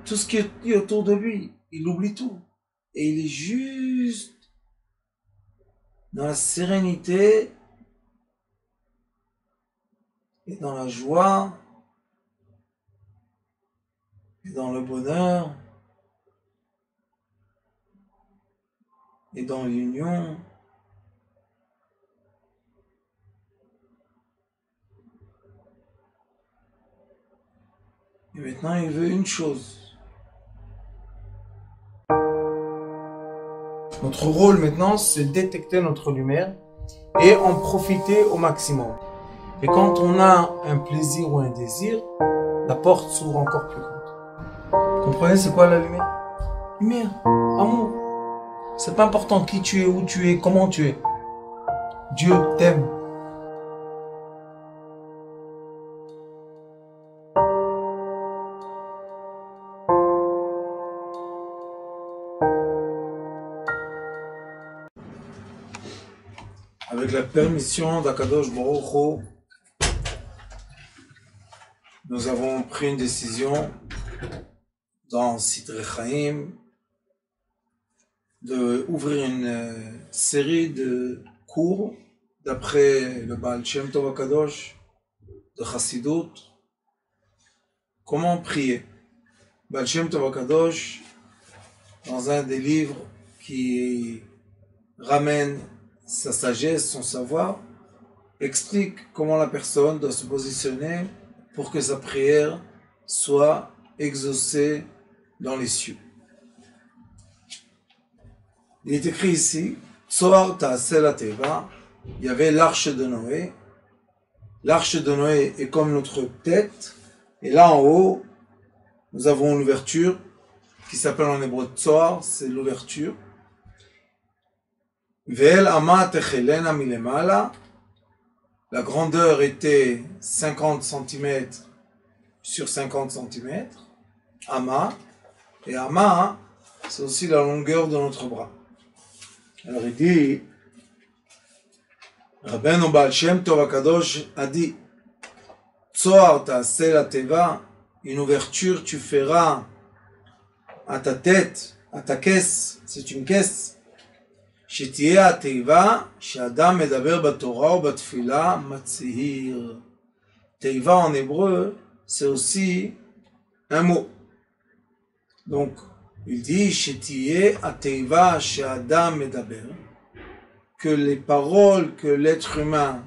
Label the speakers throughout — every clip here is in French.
Speaker 1: tout ce qui est autour de lui, il oublie tout. Et il est juste dans la sérénité et dans la joie et dans le bonheur et dans l'union. Et maintenant, il veut une chose. Notre rôle maintenant, c'est détecter notre lumière et en profiter au maximum. Et quand on a un plaisir ou un désir, la porte s'ouvre encore plus grande. Vous comprenez, c'est quoi la lumière? Lumière, amour. C'est pas important qui tu es, où tu es, comment tu es. Dieu t'aime. Avec la permission d'Akadosh Baruch Hu, nous avons pris une décision dans Sidrei Chaim d'ouvrir une série de cours d'après le Baal Shem Tov Akadosh de Chassidut. Comment prier? Baal Shem Tov Akadosh, dans un des livres qui ramène sa sagesse, son savoir, explique comment la personne doit se positionner pour que sa prière soit exaucée dans les cieux. Il est écrit ici, Tzohar Ta'aseh LaTeva, il y avait l'arche de Noé. L'arche de Noé est comme notre tête, et là en haut, nous avons une ouverture qui s'appelle en hébreu Tzohar, c'est l'ouverture. Ve'el ama techelena milemala, la grandeur était 50 cm sur 50 cm, ama, et ama, c'est aussi la longueur de notre bras. Alors il dit, Rabbeinu Baal Shem Tov Akadosh a dit, Tzohar Ta'aseh LaTeva, une ouverture tu feras à ta tête, à ta caisse, c'est une caisse, שתהיה התיבה שאדם מדבר בתורה או בתפילה מצהיר. תיבה en hébreu, c'est aussi un mot. Donc, il dit שתהיה התיבה שאדם מדבר, que les paroles que l'être humain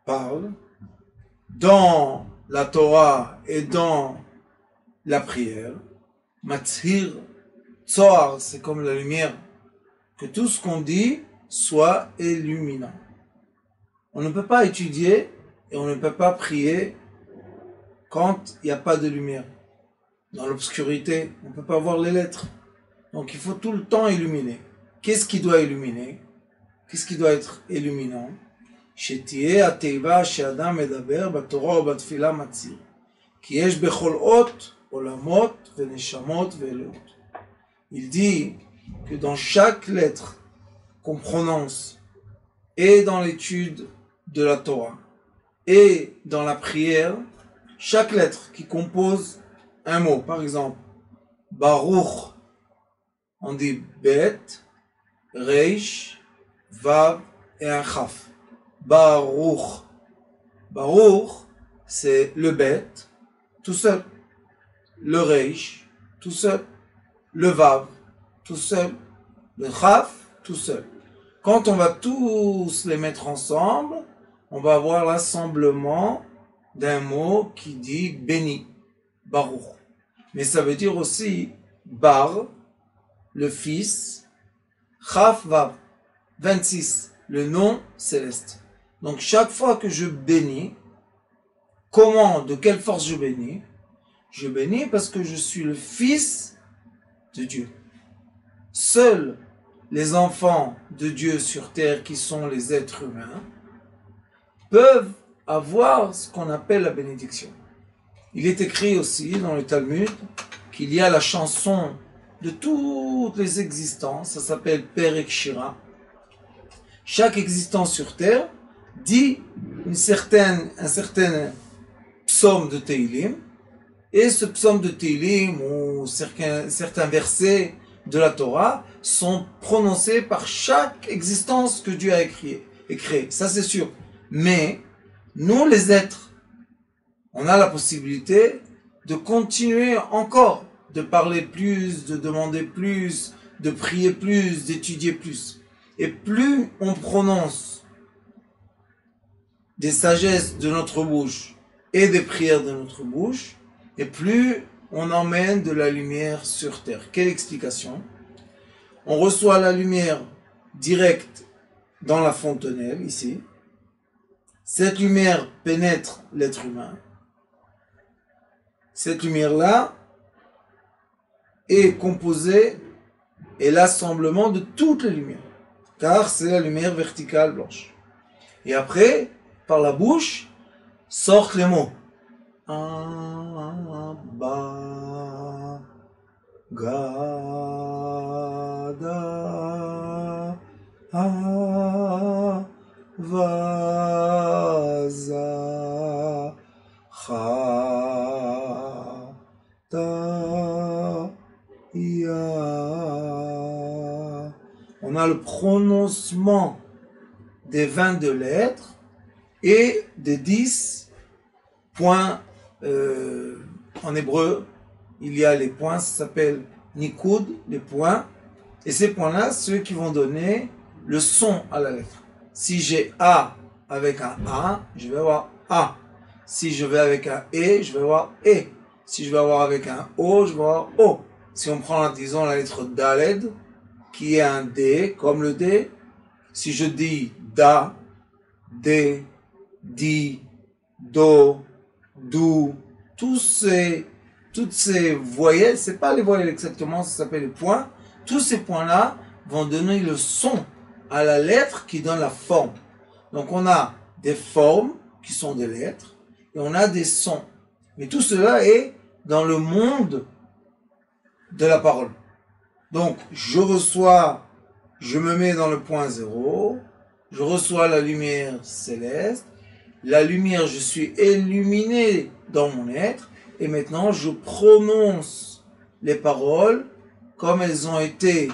Speaker 1: parle dans la Torah et dans la prière, מצהיר, Tzohar, c'est comme la lumière, que tout ce qu'on dit soit illuminant. On ne peut pas étudier et on ne peut pas prier quand il n'y a pas de lumière. Dans l'obscurité, on ne peut pas voir les lettres. Donc il faut tout le temps illuminer. Qu'est-ce qui doit illuminer? Qu'est-ce qui doit être illuminant? שתהיה התיבה שאדם מדבר בתורה או בתפילה מצהיר. כי יש בכל אות עולמות ונשמות ואלוהות. Il dit que dans chaque lettre qu'on prononce, et dans l'étude de la Torah, et dans la prière, chaque lettre qui compose un mot, par exemple, Baruch, on dit Bet, Reish, Vav et un Chaf. Baruch. Baruch, c'est le Bet, tout seul. Le Reish, tout seul. Le Vav, tout seul, le Chaf, tout seul. Quand on va tous les mettre ensemble, on va avoir l'assemblement d'un mot qui dit béni, Baruch. Mais ça veut dire aussi Bar, le fils, Chaf, Vav, 26, le nom céleste. Donc chaque fois que je bénis, comment, de quelle force je bénis? Je bénis parce que je suis le fils de Dieu. Seuls les enfants de Dieu sur terre, qui sont les êtres humains, peuvent avoir ce qu'on appelle la bénédiction. Il est écrit aussi dans le Talmud qu'il y a la chanson de toutes les existences, ça s'appelle Perek Shira. Chaque existence sur terre dit un certain psaume de Teilim, Et ce psaume de Télim ou certains versets de la Torah sont prononcés par chaque existence que Dieu a créée. Ça c'est sûr. Mais nous les êtres, on a la possibilité de continuer encore, de parler plus, de demander plus, de prier plus, d'étudier plus. Et plus on prononce des sagesses de notre bouche et des prières de notre bouche, et plus on emmène de la lumière sur terre. Quelle explication? On reçoit la lumière directe dans la fontanelle, ici. Cette lumière pénètre l'être humain. Cette lumière-là est composée et l'assemblement de toutes les lumières, car c'est la lumière verticale blanche. Et après, par la bouche, sortent les mots. Abba, Gada, Avaza, Chata, Ya. On a le prononcement des 22 lettres et des 10 points. En hébreu, il y a les points, ça s'appelle Nikud, les points. Et ces points-là, ceux qui vont donner le son à la lettre. Si j'ai A avec un A, je vais avoir A. Si je vais avec un E, je vais avoir E. Si je vais avoir avec un O, je vais avoir O. Si on prend, disons, la lettre Daled, qui est un D, comme le D, si je dis Da, D, Di, Do, Dou, toutes ces voyelles, c'est pas les voyelles exactement, ça s'appelle les points. Tous ces points-là vont donner le son à la lettre qui donne la forme. Donc on a des formes qui sont des lettres et on a des sons. Mais tout cela est dans le monde de la parole. Donc je me mets dans le point zéro, je reçois la lumière céleste, la lumière, je suis illuminé dans mon être, et maintenant je prononce les paroles comme elles ont été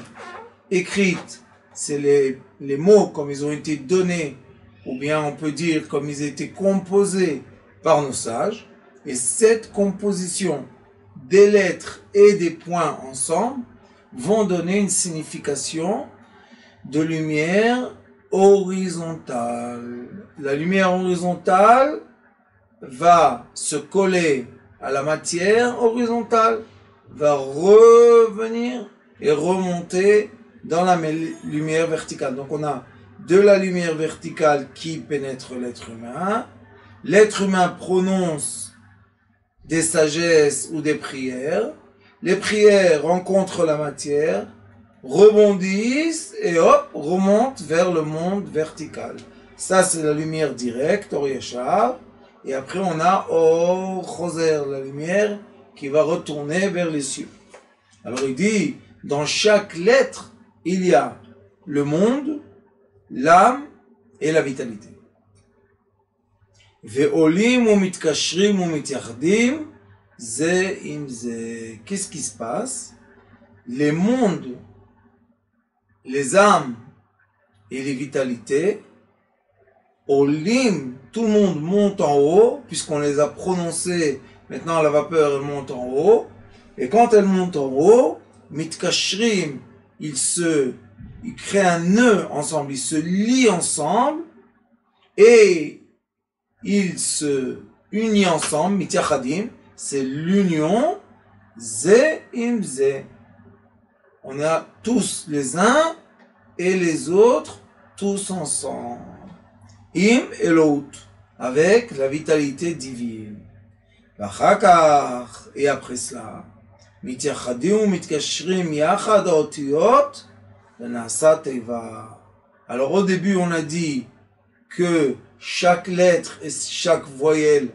Speaker 1: écrites. C'est les mots comme ils ont été donnés, ou bien on peut dire comme ils ont été composés par nos sages. Et cette composition des lettres et des points ensemble vont donner une signification de lumière horizontale. La lumière horizontale va se coller à la matière horizontale, va revenir et remonter dans la lumière verticale. Donc on a de la lumière verticale qui pénètre l'être humain. L'être humain prononce des sagesses ou des prières. Les prières rencontrent la matière, rebondissent et hop, remontent vers le monde vertical. Ça, c'est la lumière directe, Or Yachar. Et après, on a Or Choser, la lumière qui va retourner vers les cieux. Alors, il dit, dans chaque lettre, il y a le monde, l'âme et la vitalité. Ve'olim ou mitkashrim ou mityachdim, ze im ze. Qu'est-ce qui se passe? Les mondes, les âmes et les vitalités, olim, tout le monde monte en haut, puisqu'on les a prononcés, maintenant la vapeur elle monte en haut, et quand elle monte en haut, mitkashrim, ils créent un nœud ensemble, ils se lient ensemble, et ils se unissent ensemble, mityachadim, c'est l'union, ze im ze. On a tous les uns et les autres, tous ensemble. Im et l'autre, avec la vitalité divine. Et après cela, mityachadim mitkashrim yachad otiyot lenasa teva. Alors au début on a dit que chaque lettre et chaque voyelle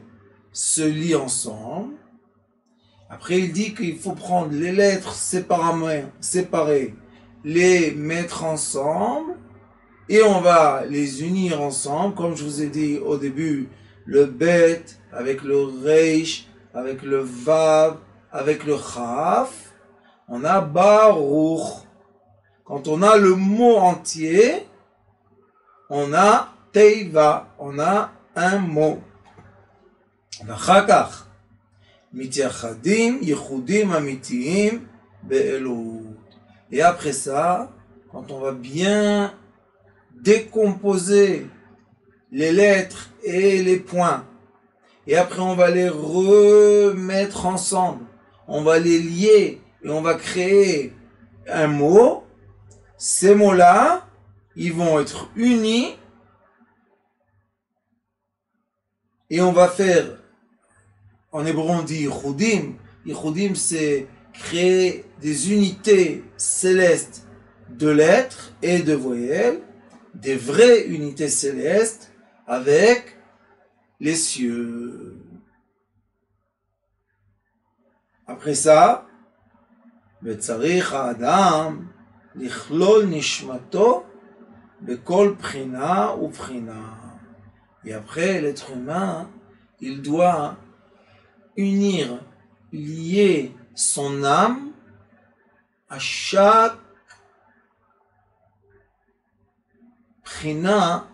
Speaker 1: se lient ensemble. Après il dit qu'il faut prendre les lettres séparées, les mettre ensemble et on va les unir ensemble, comme je vous ai dit au début, le bet avec le reish, avec le Vav, avec le Chaf, on a Baruch. Quand on a le mot entier, on a Teiva, on a un mot. ואחר כך, מתייחדים ייחודים אמיתיים באלוהות. Et après ça, quand on va bien décomposer les lettres et les points, et après on va les remettre ensemble, on va les lier et on va créer un mot, ces mots-là, ils vont être unis et on va faire, en hébreu on dit Yichudim. Yichudim, c'est créer des unités célestes de lettres et de voyelles, des vraies unités célestes avec les cieux. Après ça, וצריך האדם לכלול נשמתו בכל בחינה ובחינה. Et après, l'être humain, il doit unir, lier son âme à chaque prina,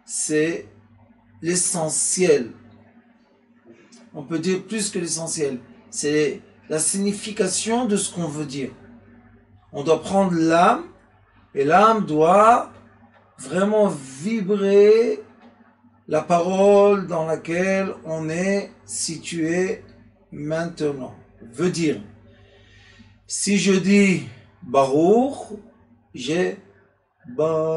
Speaker 1: c'est l'essentiel. On peut dire plus que l'essentiel. C'est la signification de ce qu'on veut dire. On doit prendre l'âme et l'âme doit vraiment vibrer la parole dans laquelle on est situé maintenant. Veut dire, si je dis Baruch, j'ai Baruch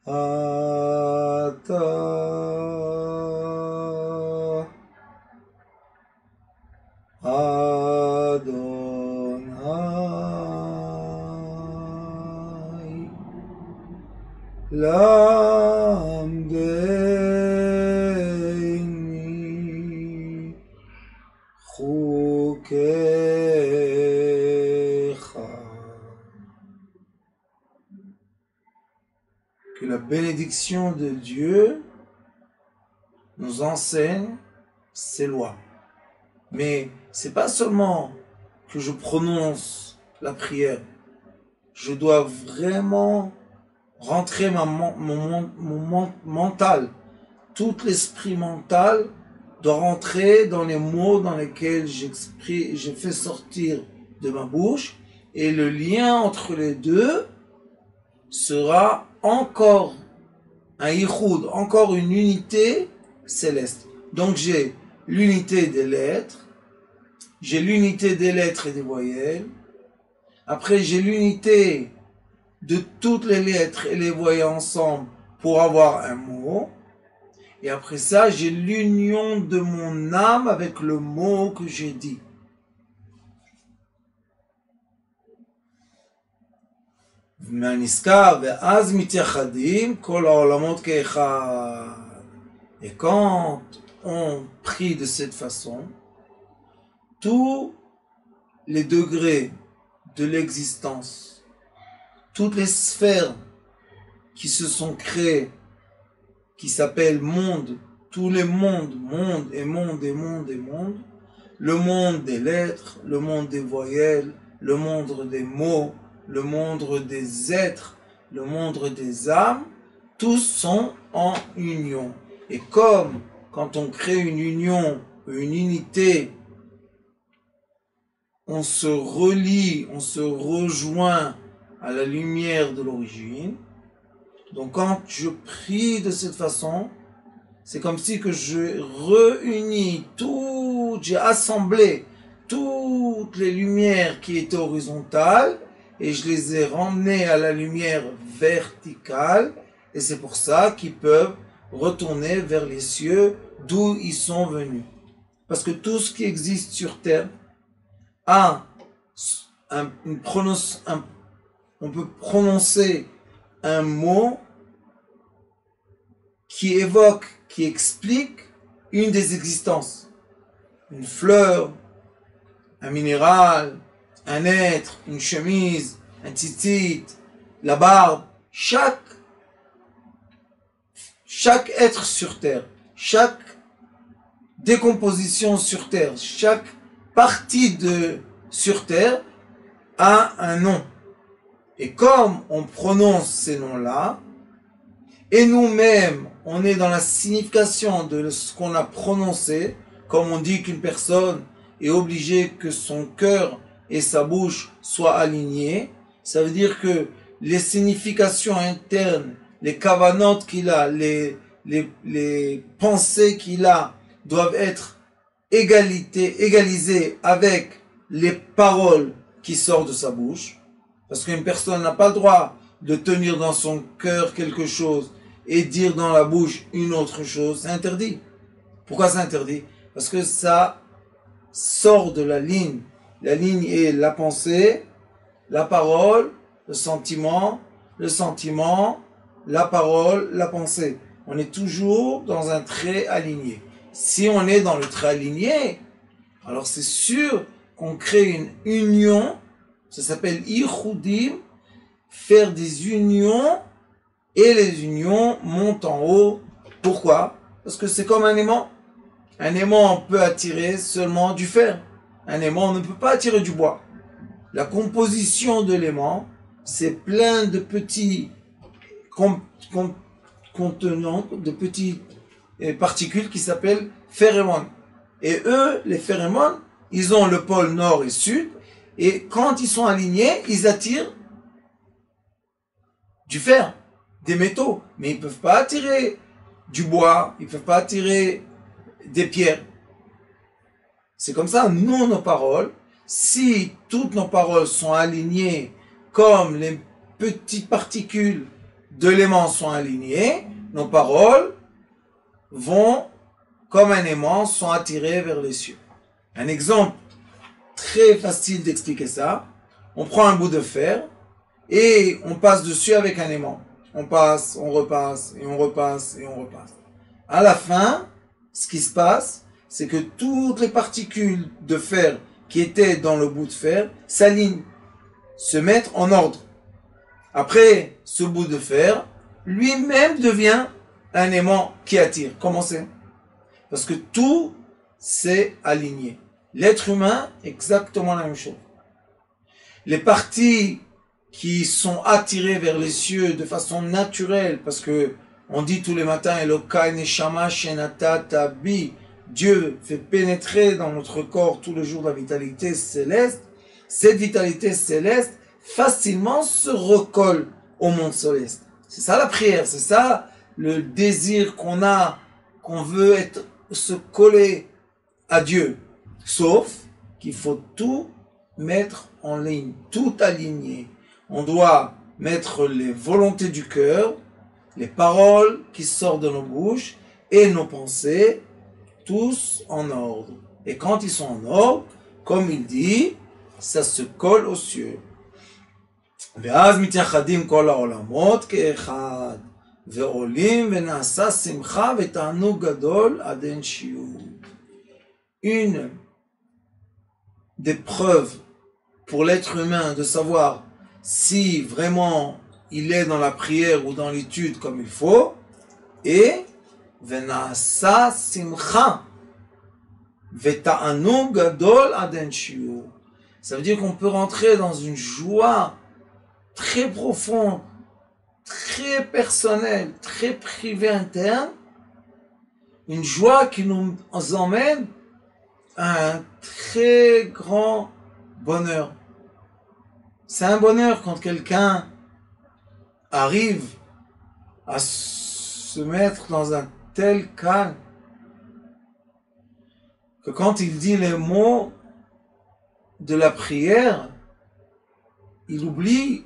Speaker 1: Ata Adonai Lamdeni Chukecha. Que la bénédiction de Dieu nous enseigne ses lois. Mais c'est pas seulement que je prononce la prière. Je dois vraiment rentrer mon mental. Tout l'esprit mental doit rentrer dans les mots dans lesquels je fais sortir de ma bouche. Et le lien entre les deux sera encore un yichud, encore une unité céleste. Donc j'ai l'unité des lettres, j'ai l'unité des lettres et des voyelles, après j'ai l'unité de toutes les lettres et les voyelles ensemble pour avoir un mot, et après ça j'ai l'union de mon âme avec le mot que j'ai dit. מהנזכר, ואז מתייחדים כל העולמות כאחד. Et quand on prie de cette façon, tous les degrés de l'existence, toutes les sphères qui se sont créées, qui s'appellent monde, tous les mondes, monde et monde et monde et monde, le monde des lettres, le monde des voyelles, le monde des mots, le monde des êtres, le monde des âmes, tous sont en union. Et comme quand on crée une union, une unité, on se relie, on se rejoint à la lumière de l'origine. Donc quand je prie de cette façon, c'est comme si que je réunis tout, j'ai assemblé toutes les lumières qui étaient horizontales et je les ai ramenées à la lumière verticale, et c'est pour ça qu'ils peuvent retourner vers les cieux d'où ils sont venus. Parce que tout ce qui existe sur terre a on peut prononcer un mot qui évoque, qui explique une des existences. Une fleur, un minéral, un être, une chemise, un tzitzit, la barbe. Chaque chaque être sur terre, chaque décomposition sur terre, chaque partie sur terre a un nom. Et comme on prononce ces noms-là, et nous-mêmes, on est dans la signification de ce qu'on a prononcé, comme on dit qu'une personne est obligée que son cœur et sa bouche soient alignés, ça veut dire que les significations internes, les kavanotes qu'il a, les pensées qu'il a, doivent être égalisées avec les paroles qui sortent de sa bouche. Parce qu'une personne n'a pas le droit de tenir dans son cœur quelque chose et dire dans la bouche une autre chose. C'est interdit. Pourquoi c'est interdit? Parce que ça sort de la ligne. La ligne est la pensée, la parole, le sentiment, la parole, la pensée. On est toujours dans un trait aligné. Si on est dans le trait aligné, alors c'est sûr qu'on crée une union, ça s'appelle Ichudim, faire des unions, et les unions montent en haut. Pourquoi? Parce que c'est comme un aimant. Un aimant peut attirer seulement du fer. Un aimant ne peut pas attirer du bois. La composition de l'aimant, c'est plein de petits contenants, de petites particules qui s'appellent phéromones. Et eux, les phéromones, ils ont le pôle nord et sud, et quand ils sont alignés, ils attirent du fer, des métaux, mais ils ne peuvent pas attirer du bois, ils ne peuvent pas attirer des pierres. C'est comme ça, nous, nos paroles, si toutes nos paroles sont alignées comme les petites particules de l'aimant sont alignées, nos paroles vont, comme un aimant, sont attirées vers les cieux. Un exemple très facile d'expliquer ça, on prend un bout de fer et on passe dessus avec un aimant. On passe, on repasse, et on repasse, et on repasse. À la fin, ce qui se passe, c'est que toutes les particules de fer qui étaient dans le bout de fer s'alignent, se mettent en ordre. Après, ce bout de fer, lui-même devient un aimant qui attire. Comment c'est? Parce que tout s'est aligné. L'être humain, exactement la même chose. Les parties qui sont attirées vers les cieux de façon naturelle, parce que on dit tous les matins, Elokai neshama shenata tabi, Dieu fait pénétrer dans notre corps tous les jours la vitalité céleste. Cette vitalité céleste facilement se recolle au monde céleste. C'est ça la prière, c'est ça le désir qu'on a, qu'on veut se coller à Dieu. Sauf qu'il faut tout mettre en ligne, tout aligner. On doit mettre les volontés du cœur, les paroles qui sortent de nos bouches et nos pensées, tous en ordre. Et quand ils sont en ordre, comme il dit, ça se colle aux cieux. ואז מתייחדים כל העולמות כאחד, ועולים ונעשה שמחה ותענוג גדול עד אין שיעור. Une des preuves pour l'être humain de savoir si vraiment il est dans la prière ou dans l'étude comme il faut, et ונעשה שמחה ותענוג גדול עד אין שיעור. Ça veut dire qu'on peut rentrer dans une joie très profonde, très personnelle, très privée interne, une joie qui nous emmène à un très grand bonheur. C'est un bonheur quand quelqu'un arrive à se mettre dans un tel calme que quand il dit les mots de la prière, il oublie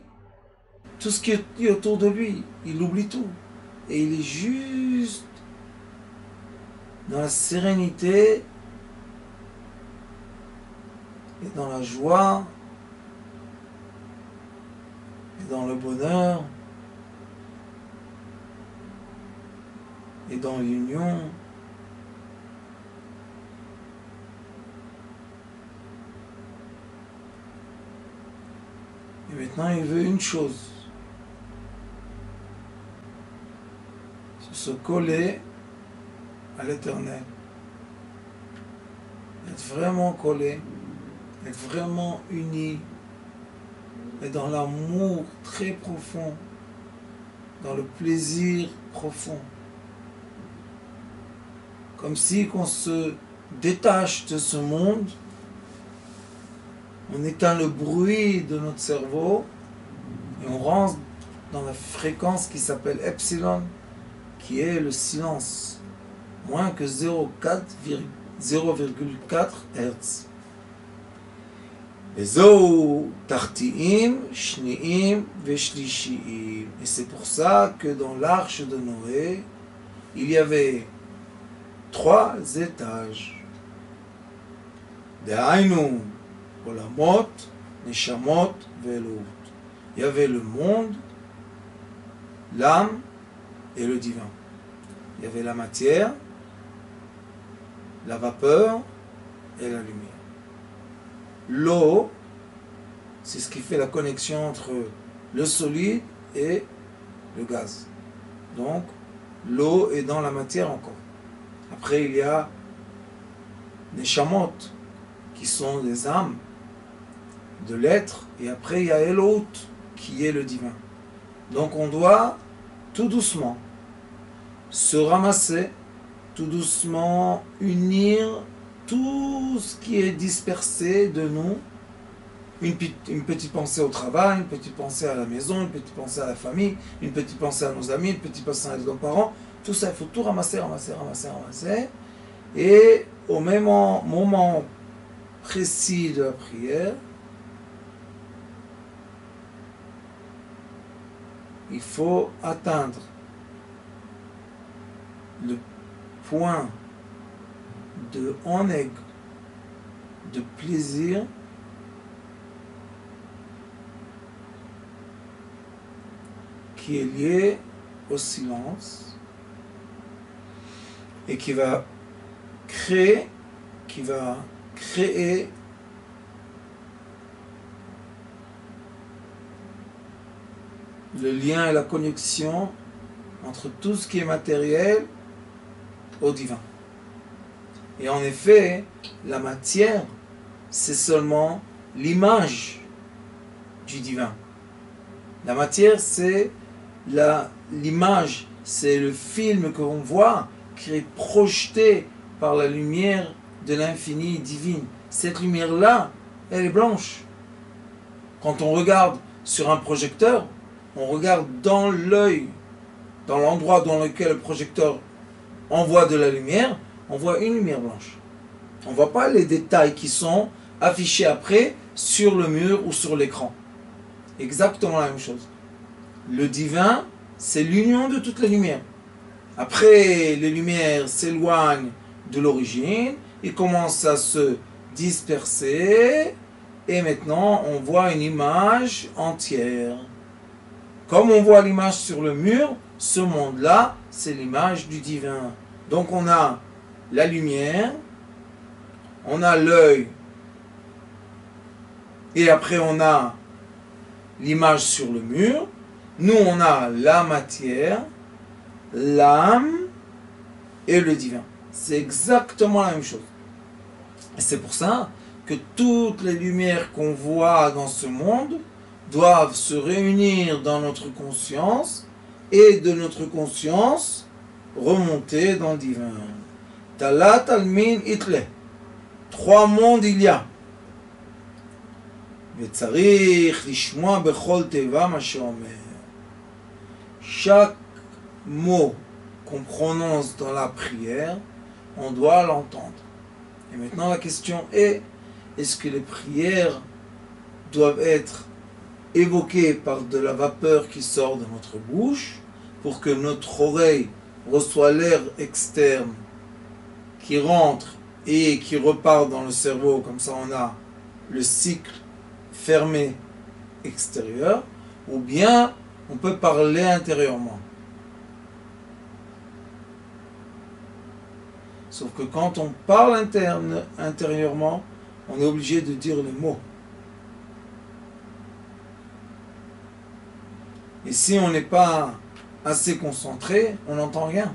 Speaker 1: tout ce qui est autour de lui. Il oublie tout. Et il est juste dans la sérénité et dans la joie et dans le bonheur et dans l'union. Et maintenant, il veut une chose. se coller à l'Éternel. Être vraiment collé, être vraiment uni, et dans l'amour très profond, dans le plaisir profond. Comme si qu'on se détache de ce monde, on éteint le bruit de notre cerveau et on rentre dans la fréquence qui s'appelle Epsilon, qui est le silence, moins que 0,4 Hertz. Et c'est pour ça que dans l'arche de Noé, il y avait 3 étages. Dehainu, Olamot, Neshamot, Velut. Il y avait le monde, l'âme et le divin. Il y avait la matière, la vapeur et la lumière. L'eau, c'est ce qui fait la connexion entre le solide et le gaz. Donc, l'eau est dans la matière encore. Après, il y a des Neshamot, qui sont des âmes de l'être. Et après, il y a Elot, qui est le divin. Donc, on doit tout doucement se ramasser, tout doucement unir tout ce qui est dispersé de nous, une petite pensée au travail, une petite pensée à la maison, une petite pensée à la famille, une petite pensée à nos amis, une petite pensée à nos parents, tout ça, il faut tout ramasser, et au même moment précis de la prière, il faut atteindre le point de oneg, de plaisir, qui est lié au silence et qui va créer le lien et la connexion entre tout ce qui est matériel au divin. Et en effet, la matière, c'est seulement l'image du divin. La matière, c'est l'image, c'est le film que l'on voit qui est projeté par la lumière de l'infini divine. Cette lumière-là, elle est blanche. Quand on regarde sur un projecteur, on regarde dans l'œil, dans l'endroit dans lequel le projecteur envoie de la lumière, on voit une lumière blanche. On ne voit pas les détails qui sont affichés après sur le mur ou sur l'écran. Exactement la même chose. Le divin, c'est l'union de toutes les lumières. Après, les lumières s'éloignent de l'origine, ils commencent à se disperser, et maintenant on voit une image entière. Comme on voit l'image sur le mur, ce monde-là, c'est l'image du divin. Donc on a la lumière, on a l'œil, et après on a l'image sur le mur. Nous, on a la matière, l'âme et le divin. C'est exactement la même chose. Et c'est pour ça que toutes les lumières qu'on voit dans ce monde doivent se réunir dans notre conscience et de notre conscience remonter dans le divin. Talat almin itle. 3 mondes il y a. וצריך לשמוע בכל תיבה מה שאומר. Chaque mot qu'on prononce dans la prière, on doit l'entendre. Et maintenant la question est, est-ce que les prières doivent être évoquées par de la vapeur qui sort de notre bouche pour que notre oreille reçoit l'air externe qui rentre et qui repart dans le cerveau, comme ça on a le cycle fermé extérieur, ou bien on peut parler intérieurement. Sauf que quand on parle intérieurement, on est obligé de dire les mots. Et si on n'est pas assez concentré, on n'entend rien.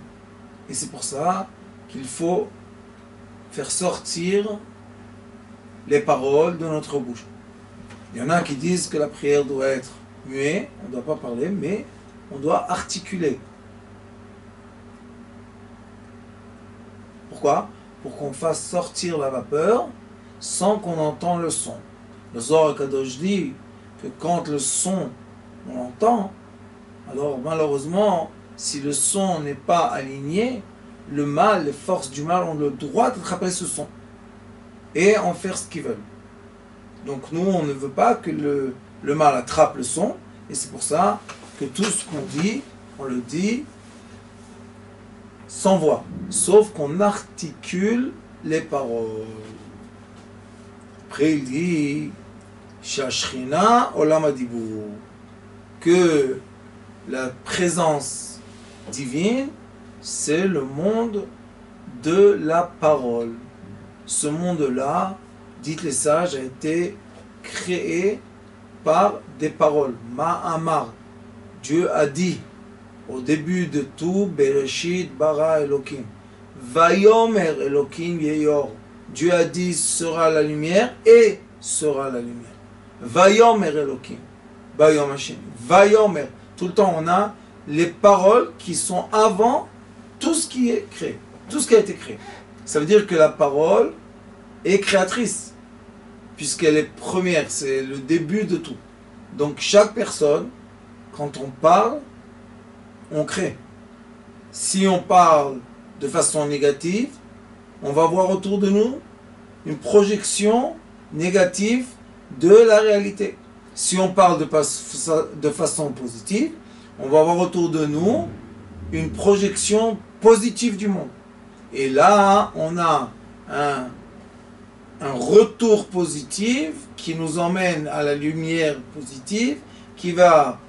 Speaker 1: Et c'est pour ça qu'il faut faire sortir les paroles de notre bouche. Il y en a qui disent que la prière doit être muette, on ne doit pas parler, mais on doit articuler. Pourquoi? Pour qu'on fasse sortir la vapeur sans qu'on entende le son. Le Zohar Kadosh dit que quand le son, on l'entend, alors malheureusement, si le son n'est pas aligné, le mal, les forces du mal ont le droit d'attraper ce son et en faire ce qu'ils veulent. Donc nous, on ne veut pas que le mal attrape le son, et c'est pour ça que tout ce qu'on dit, on le dit sans voix, sauf qu'on articule les paroles. Après il dit Shashrina Olam Adibur, que la présence divine, c'est le monde de la parole. Ce monde-là, dites les sages, a été créé par des paroles. Ma'amar, Dieu a dit au début de tout, Bereshit bara Elokim. Vayomer Elokim yeyor. Dieu a dit sera la lumière et sera la lumière. Vayomer Elokim. Vayom Hashem. Vayomer. Tout le temps on a les paroles qui sont avant tout ce qui est créé. Tout ce qui a été créé. Ça veut dire que la parole est créatrice. Puisqu'elle est première. C'est le début de tout. Donc chaque personne, quand on parle, on crée. Si on parle de façon négative, on va voir autour de nous une projection négative de la réalité. Si on parle de façon positive, on va voir autour de nous une projection positive du monde. Et là, on a un retour positif qui nous emmène à la lumière positive, qui va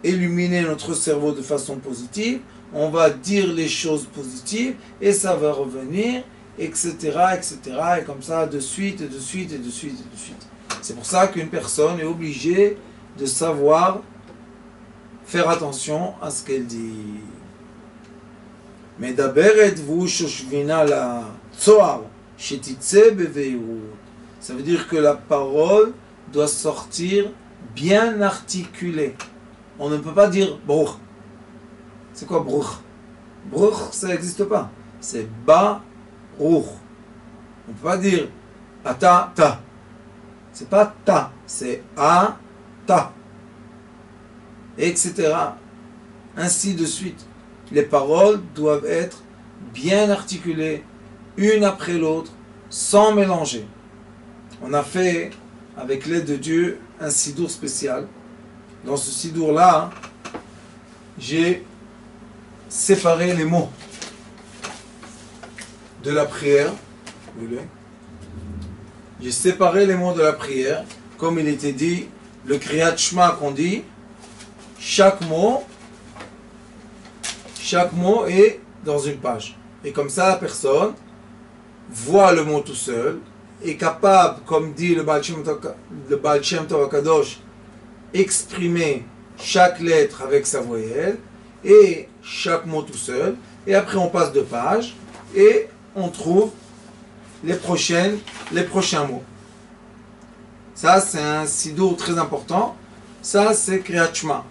Speaker 1: illuminer notre cerveau de façon positive, on va dire les choses positives et ça va revenir, etc., etc., et comme ça, de suite, et de suite, et de suite, et de suite. C'est pour ça qu'une personne est obligée de savoir faire attention à ce qu'elle dit. Mais d'aberet vous shoshvina la tsoar shetitse beveirut. Ça veut dire que la parole doit sortir bien articulée. On ne peut pas dire bruch. C'est quoi bruch? Bruch, ça n'existe pas. C'est ba ruch. On ne peut pas dire ata ta. C'est pas ta, c'est a ta. Etc. Ainsi de suite. Les paroles doivent être bien articulées, une après l'autre, sans mélanger. On a fait, avec l'aide de Dieu, un sidour spécial. Dans ce sidour-là, j'ai séparé les mots de la prière. J'ai séparé les mots de la prière, comme il était dit, le Kriyat Shema qu'on dit, chaque mot est dans une page. Et comme ça, la personne voit le mot tout seul, est capable, comme dit le Baal Shem Tov HaKadosh, exprimer chaque lettre avec sa voyelle, et chaque mot tout seul, et après on passe de page, et on trouve les prochains mots. Ça, c'est un sidour très important. Ça, c'est Kriyat Shema.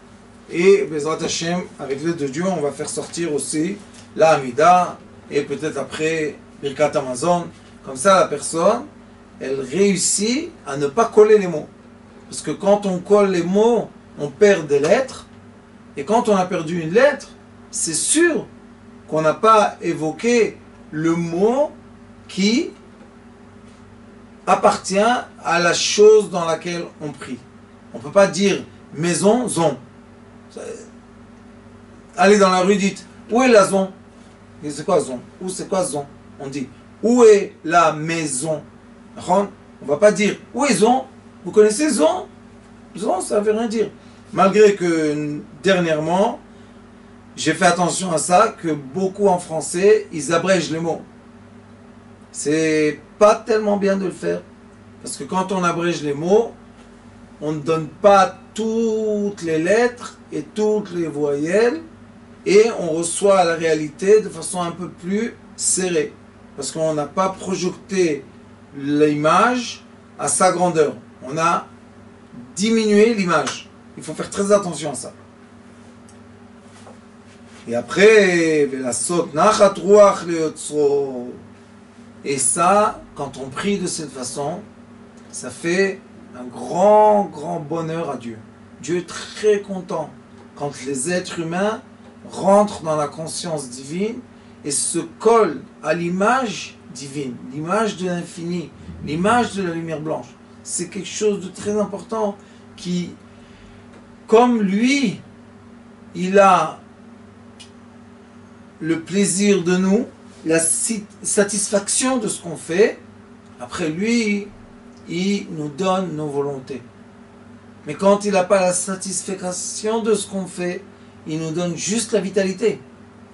Speaker 1: Et Bezrat Hashem, avec l'aide de Dieu, on va faire sortir aussi la Hamida, et peut-être après Birkat Hamazon. Comme ça, la personne, elle réussit à ne pas coller les mots. Parce que quand on colle les mots, on perd des lettres. Et quand on a perdu une lettre, c'est sûr qu'on n'a pas évoqué le mot qui appartient à la chose dans laquelle on prie. On ne peut pas dire maison, zon. Allez dans la rue, dites où est la zon? Et c'est quoi zon? Où c'est quoi zon? On dit où est la maison? On ne va pas dire où est zon? Vous connaissez zon? Zon, ça ne veut rien dire. Malgré que dernièrement, j'ai fait attention à ça, que beaucoup en français, ils abrègent les mots. C'est pas tellement bien de le faire. Parce que quand on abrège les mots, on ne donne pas toutes les lettres et toutes les voyelles, et on reçoit la réalité de façon un peu plus serrée. Parce qu'on n'a pas projeté l'image à sa grandeur. On a diminué l'image. Il faut faire très attention à ça. Et après, et ça, quand on prie de cette façon, ça fait un grand, grand bonheur à Dieu. Dieu est très content quand les êtres humains rentrent dans la conscience divine et se collent à l'image divine, l'image de l'infini, l'image de la lumière blanche. C'est quelque chose de très important qui, comme lui, il a le plaisir de nous, la satisfaction de ce qu'on fait, après lui, il nous donne nos volontés. Mais quand il n'a pas la satisfaction de ce qu'on fait, il nous donne juste la vitalité.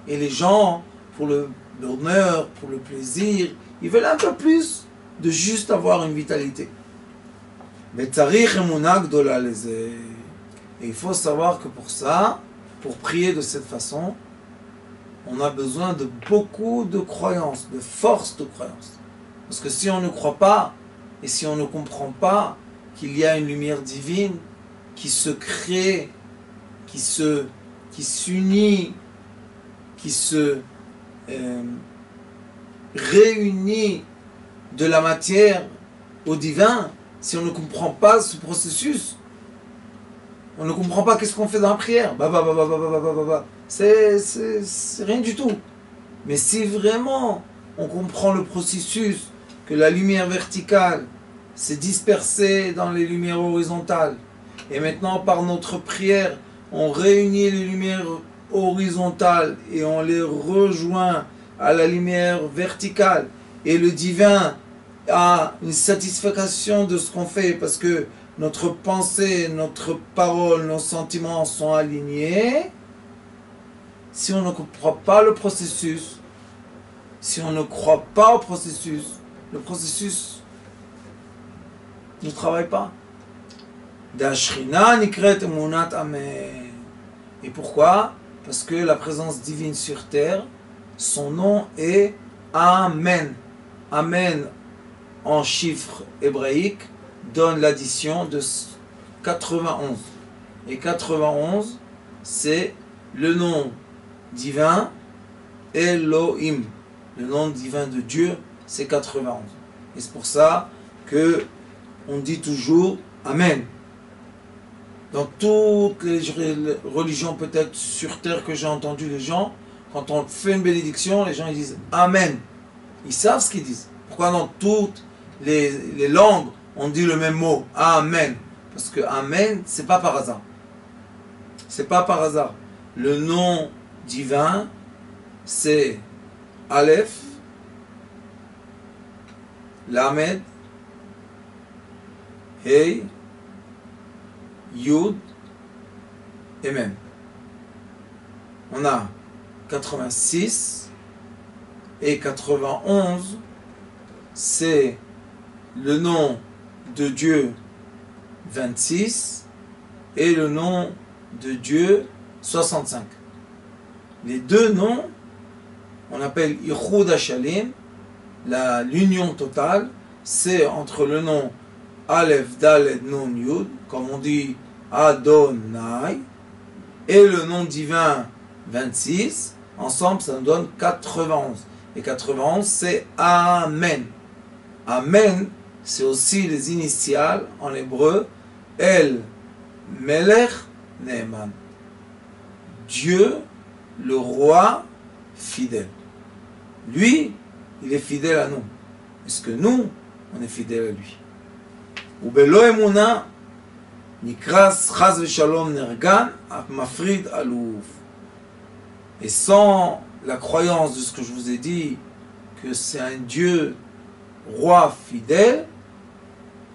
Speaker 1: Et les gens, pour le bonheur, pour le plaisir, ils veulent un peu plus de juste avoir une vitalité. Et il faut savoir que pour ça, pour prier de cette façon, on a besoin de beaucoup de croyances, de force de croyances. Parce que si on ne croit pas, et si on ne comprend pas qu'il y a une lumière divine qui se crée, qui s'unit, qui se réunit de la matière au divin, si on ne comprend pas ce processus, on ne comprend pas qu'est-ce qu'on fait dans la prière. C'est rien du tout. Mais si vraiment on comprend le processus, que la lumière verticale s'est dispersée dans les lumières horizontales, et maintenant par notre prière, on réunit les lumières horizontales et on les rejoint à la lumière verticale, et le divin a une satisfaction de ce qu'on fait parce que notre pensée, notre parole, nos sentiments sont alignés. Si on ne comprend pas le processus, si on ne croit pas au processus, le processus ne travaille pas. Dashrina nikret emunat amen. Et pourquoi? Parce que la présence divine sur terre, son nom est Amen. Amen en chiffre hébraïque donne l'addition de 91. Et 91, c'est le nom divin Elohim. Le nom divin de Dieu, c'est 91. Et c'est pour ça que on dit toujours Amen. Dans toutes les religions peut-être sur terre que j'ai entendu les gens, quand on fait une bénédiction, les gens ils disent Amen. Ils savent ce qu'ils disent. Pourquoi dans toutes les langues on dit le même mot Amen? Parce que Amen, c'est pas par hasard. C'est pas par hasard. Le nom divin, c'est Aleph, Lamed, Hey, Yud et Mem. On a 86 et 91, c'est le nom de Dieu 26 et le nom de Dieu 65. Les deux noms, on appelle Ichud Hashalim, l'union totale, c'est entre le nom Aleph, Dalet, Nun, Yud, comme on dit Adonai, et le nom divin 26, ensemble ça nous donne 91. Et 91 c'est Amen. Amen, c'est aussi les initiales en hébreu El Melech Neeman. Dieu, le roi fidèle. Lui, il est fidèle à nous. Est-ce que nous, on est fidèle à lui? ובלא אמונה נקרס חס ושלום נרגן, מפריד אלוף. Et sans la croyance de ce que je vous ai dit, que c'est un Dieu roi fidèle,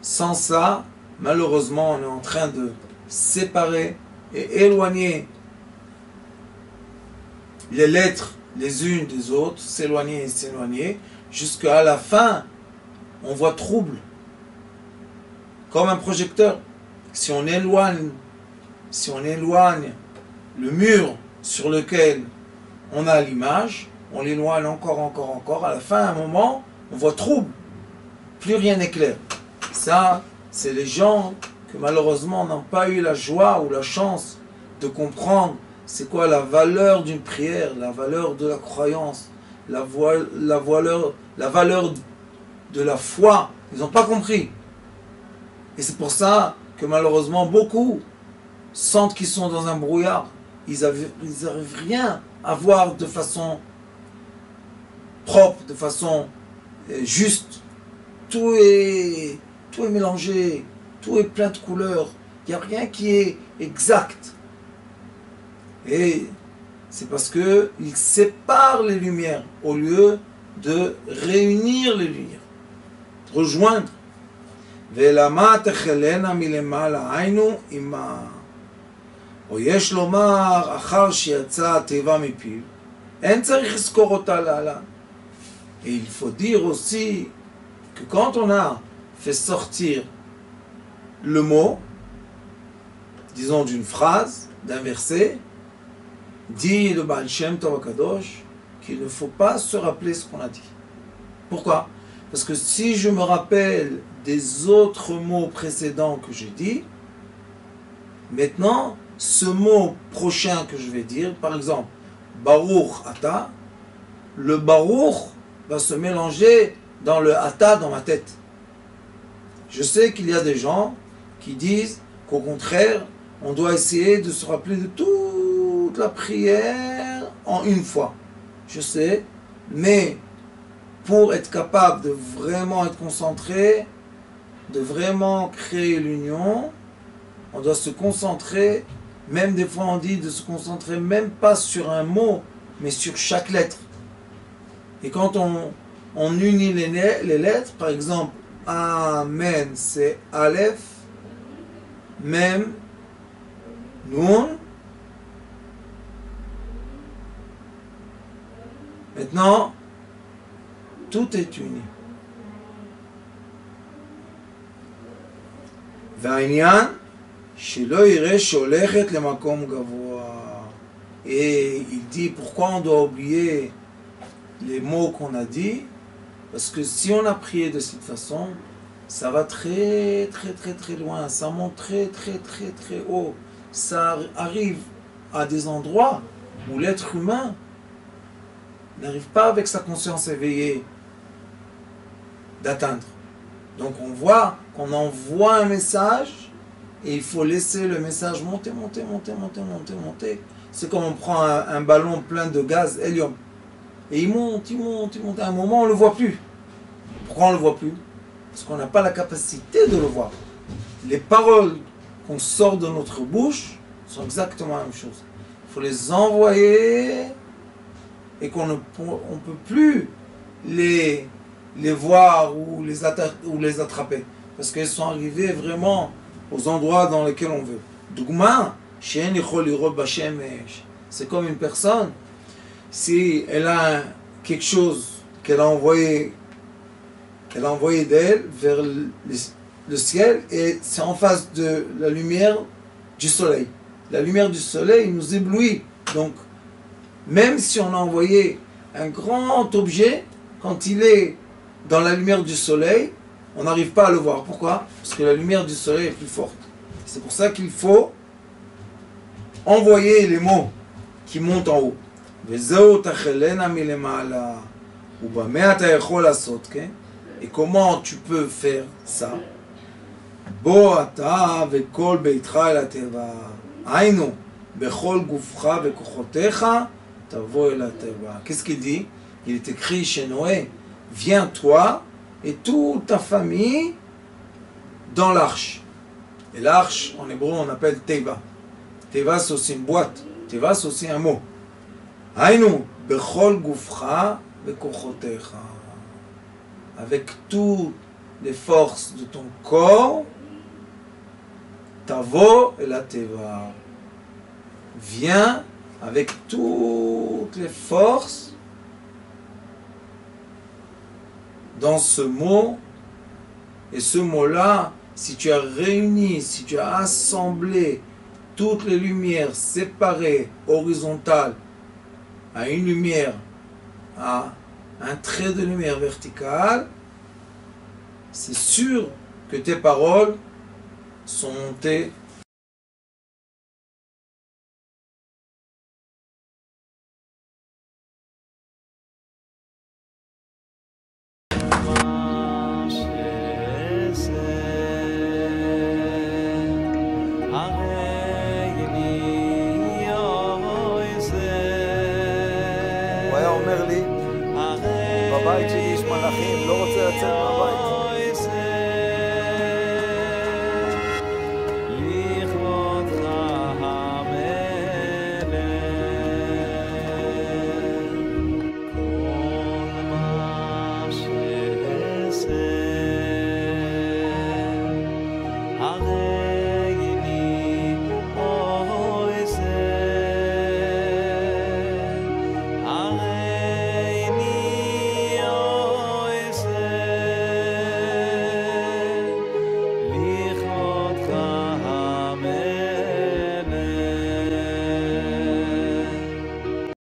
Speaker 1: sans ça, malheureusement, on est en train de séparer et éloigner les lettres les unes des autres, s'éloigner et s'éloigner, jusqu'à la fin, on voit trouble. Comme un projecteur. si on éloigne le mur sur lequel on a l'image, on l'éloigne encore, à la fin, à un moment, on voit trouble, plus rien n'est clair. Ça, c'est les gens que malheureusement n'ont pas eu la joie ou la chance de comprendre c'est quoi la valeur d'une prière, la valeur de la croyance, la valeur de la foi. Ils n'ont pas compris. Et c'est pour ça que malheureusement beaucoup sentent qu'ils sont dans un brouillard. Ils n'arrivent rien à voir de façon propre, de façon juste. Tout est mélangé, tout est plein de couleurs. Il n'y a rien qui est exact. Et c'est parce qu'ils séparent les lumières au lieu de réunir les lumières, rejoindre. ולמה תחלנה מלמעלה, היינו עם או יש לומר אחר שיצאה התיבה מפיו, אין צריך לזכור אותה להלן. Et il faut dire aussi que quand on a fait sortir le mot, disons d'une phrase, d'un verset, dit le Baal Shem Tov HaKadosh qu'il ne faut pas se rappeler ce qu'on a dit. Pourquoi? Parce que si je me rappelle des autres mots précédents que j'ai dit, maintenant, ce mot prochain que je vais dire, par exemple, Baruch Ata, le Baruch va se mélanger dans le Ata dans ma tête. Je sais qu'il y a des gens qui disent qu'au contraire, on doit essayer de se rappeler de toute la prière en une fois. Je sais, mais pour être capable de vraiment être concentré, de vraiment créer l'union, on doit se concentrer, même des fois on dit de se concentrer même pas sur un mot, mais sur chaque lettre. Et quand on unit les lettres, par exemple, Amen, c'est Aleph, Mem, Nun. Maintenant, tout est uni. והעניין שלא יראה שהולכת למקום גבוה. Et il dit pourquoi on doit oublier les mots qu'on a dit, parce que si on a prié de cette façon, ça va très loin, ça monte très haut, ça arrive à des endroits où l'être humain n'arrive pas avec sa conscience éveillée d'atteindre. Donc on voit qu'on envoie un message et il faut laisser le message monter. C'est comme on prend un ballon plein de gaz hélium. Et il monte. À un moment, on ne le voit plus. Pourquoi on ne le voit plus? Parce qu'on n'a pas la capacité de le voir. Les paroles qu'on sort de notre bouche sont exactement la même chose. Il faut les envoyer et qu'on ne peut plus les voir ou les attraper. Parce qu'elles sont arrivées vraiment aux endroits dans lesquels on veut. Dougma, c'est comme une personne, si elle a quelque chose qu'elle a envoyé d'elle vers le ciel, et c'est en face de la lumière du soleil. La lumière du soleil nous éblouit. Donc, même si on a envoyé un grand objet, quand il est dans la lumière du soleil, on n'arrive pas à le voir. Pourquoi? Parce que la lumière du soleil est plus forte. C'est pour ça qu'il faut envoyer les mots qui montent en haut. Et comment tu peux faire ça? Qu'est-ce qu'il dit? Il est écrit chez Noé, viens toi et toute ta famille dans l'arche. Et l'arche, en hébreu, on appelle Teva. Teva, c'est aussi une boîte. Teva, c'est aussi un mot. Haïnou, bechol gufcha vekochotecha. Avec toutes les forces de ton corps, tavo et la Teva. Viens avec toutes les forces dans ce mot. Et ce mot-là, si tu as réuni, si tu as assemblé toutes les lumières séparées, horizontales, à une lumière, à un trait de lumière vertical, c'est sûr que tes paroles sont montées
Speaker 2: הוא היה אומר לי, בבית שלי יש מלאכים, לא רוצה לצאת מהבית.